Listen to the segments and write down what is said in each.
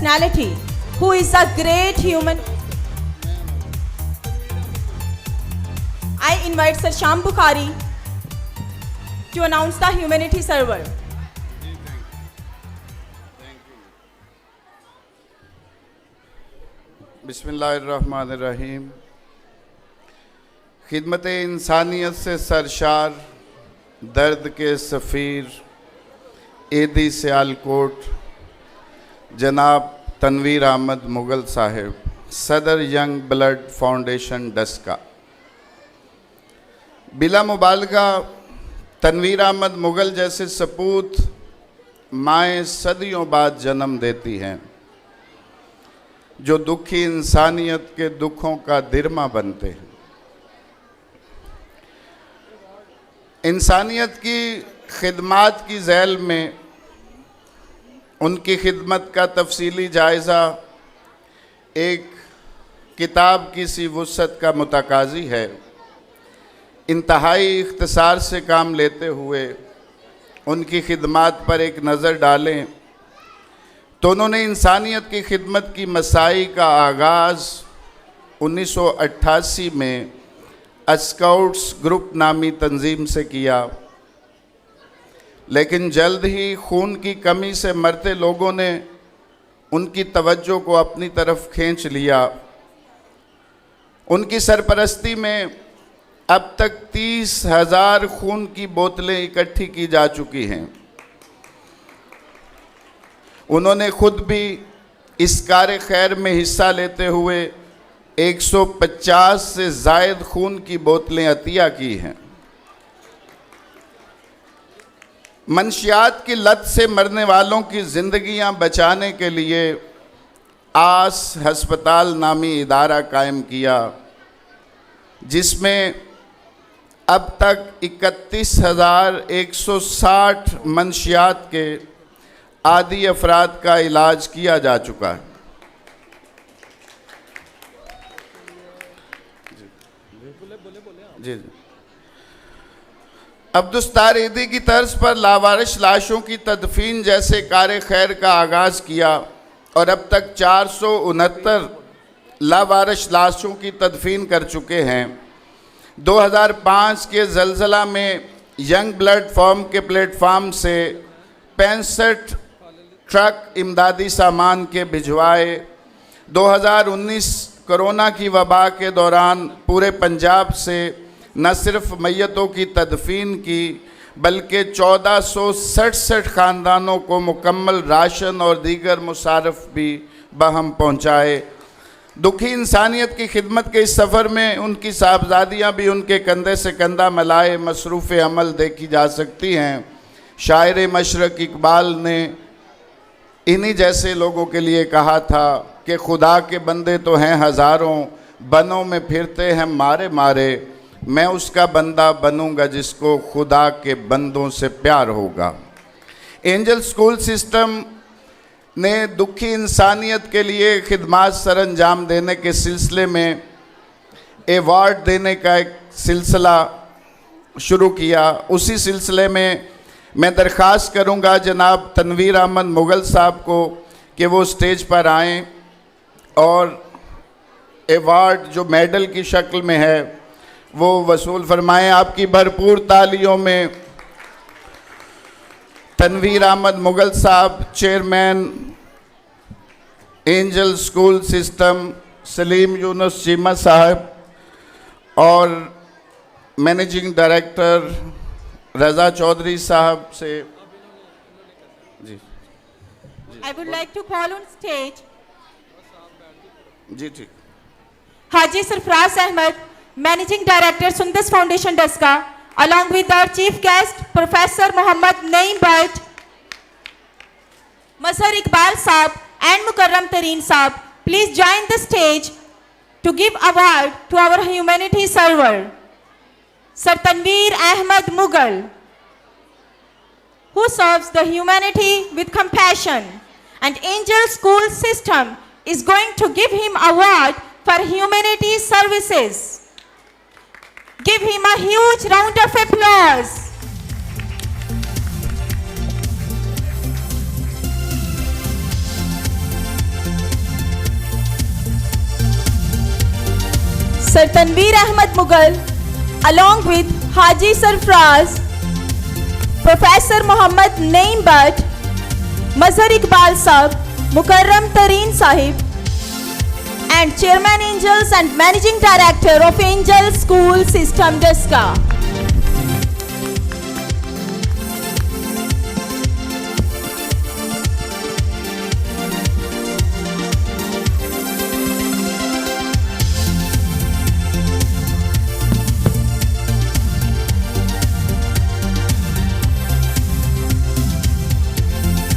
personality who is a great human. I invite Sir Sham Bukhari to announce the Humanity Server. बिस्मिल्लाहिर्रहमानिर्रहीम। खिदमत इंसानियत से सरशार, दर्द के सफ़ीर, एदी सियालकोट, जनाब तनवीर अहमद मुग़ल साहिब, सदर यंग ब्लड फाउंडेशन डस्का। बिला मुबालगा तनवीर अहमद मुग़ल जैसे सपूत माएँ सदियों बाद जन्म देती हैं, जो दुखी इंसानियत के दुखों का दिरमा बनते हैं। इंसानियत की खिदमत की झैल में उनकी खिदमत का तफसीली जायज़ा एक किताब की सी वुसअत का मुतकाज़ी है। इंतहाई इख्तिसार से काम लेते हुए उनकी खिदमत पर एक नज़र डालें तो उन्होंने इंसानियत की खिदमत की मसाई का आगाज़ 1988 में स्काउट्स ग्रुप नामी तंजीम से किया, लेकिन जल्द ही खून की कमी से मरते लोगों ने उनकी तवज्जो को अपनी तरफ खींच लिया। उनकी सरपरस्ती में अब तक 30,000 खून की बोतलें इकट्ठी की जा चुकी हैं। उन्होंने खुद भी इस कार्य खैर में हिस्सा लेते हुए 150 से ज़ायद खून की बोतलें अतिया की हैं। मंशियात की लत से मरने वालों की ज़िंदगियां बचाने के लिए आस हस्पताल नामी इदारा कायम किया, जिसमें अब तक 31,160 मंशियात के आदि अफराद का इलाज किया जा चुका है। जी अब्दुस्तार ईदी की तर्ज पर लावारिश लाशों की तदफीन जैसे कार्य खैर का आगाज़ किया और अब तक 469 लावारिश लाशों की तदफीन कर चुके हैं। 2005 के ज़लज़ला में यंग ब्लड फॉर्म के प्लेटफार्म से 65 ट्रक इमदादी सामान के भिजवाए। 2019 कोरोना की वबा के दौरान पूरे पंजाब से न सिर्फ मैयतों की तदफीन की, बल्कि 1467 ख़ानदानों को मुकम्मल राशन और दीगर मुसारफ भी बहम पहुँचाए। दुखी इंसानियत की खिदमत के इस सफ़र में उनकी साहबजादियाँ भी उनके कंधे से कंधा मिलाए मसरूफ़ अमल देखी जा सकती हैं। शायर मशरक़ इकबाल ने इन्हीं जैसे लोगों के लिए कहा था कि खुदा के बंदे तो हैं हज़ारों, बनों में फिरते हैं मारे मारे, मैं उसका बंदा बनूंगा जिसको खुदा के बंदों से प्यार होगा। एंजल स्कूल सिस्टम ने दुखी इंसानियत के लिए खिदमत सर अंजाम देने के सिलसिले में एवार्ड देने का एक सिलसिला शुरू किया। उसी सिलसिले में मैं दरख्वास्त करूंगा जनाब तनवीर अहमद मुग़ल साहब को कि वो स्टेज पर आएं और एवार्ड जो मेडल की शक्ल में है वो वसूल फरमाएं। आपकी भरपूर तालियों में तनवीर अहमद मुग़ल साहब, chairman angel school system, Salim Yunus Cheema साहब और मैनेजिंग डायरेक्टर रज़ा चौधरी साहब से जी। I would like to call on stage जी ठीक। Haji Sarfraz Ahmed, Managing Director Sundas Foundation Daska, along with our chief guest Professor Muhammad Naeem Bhatt, Mazhar Iqbal Saab and Mukarram Tareen Saab, please join the stage to give award to our humanity server, Sir Tanveer Ahmed Mughal, who serves the humanity with compassion, and Angel School System is going to give him award for humanity services. Give him a huge round of applause. Sir Tanveer Ahmed Mughal, along with Haji Sarfraz, Professor Mohammad Naeem Butt, Mazhar Iqbal Sahib, Mukarram Tareen Sahib, and Chairman Angels and Managing Director of Angel School System Deska.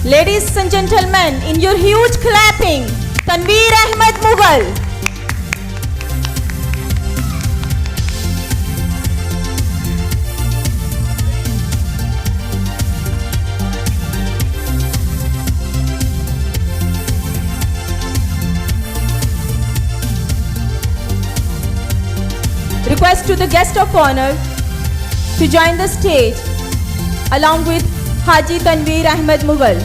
Ladies and gentlemen, in your huge clapping, Tanveer Ahmed Mughal. Request to the guest of honor to join the stage along with Haji Tanveer Ahmed Mughal.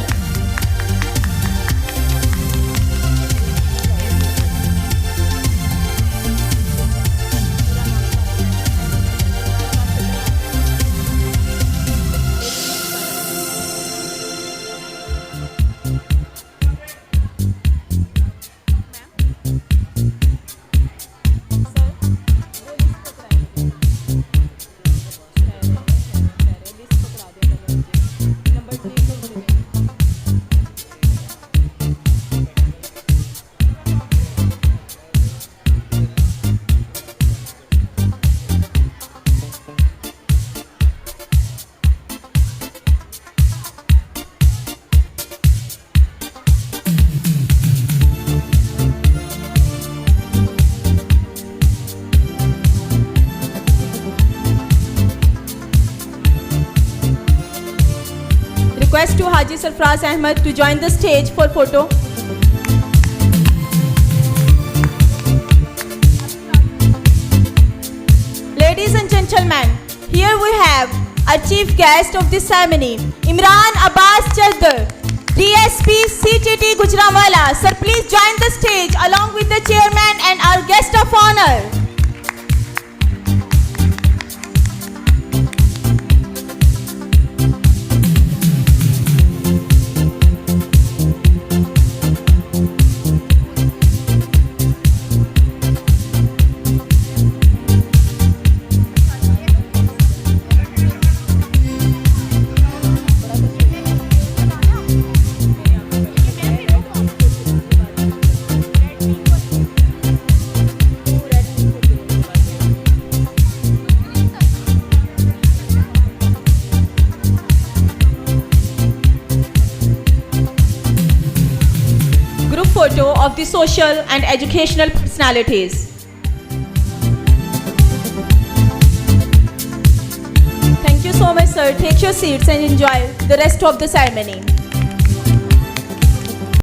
Request to Haji Sarfraz Ahmed to join the stage for photo. Ladies and gentlemen, here we have our chief guest of this ceremony, Imran Abbas Chardar, DSP CTT Gujranwala. Sir, please join the stage along with the chairman and our guest of honor. Photo of the social and educational personalities. Thank you so much, sir. Take your seats and enjoy the rest of the ceremony.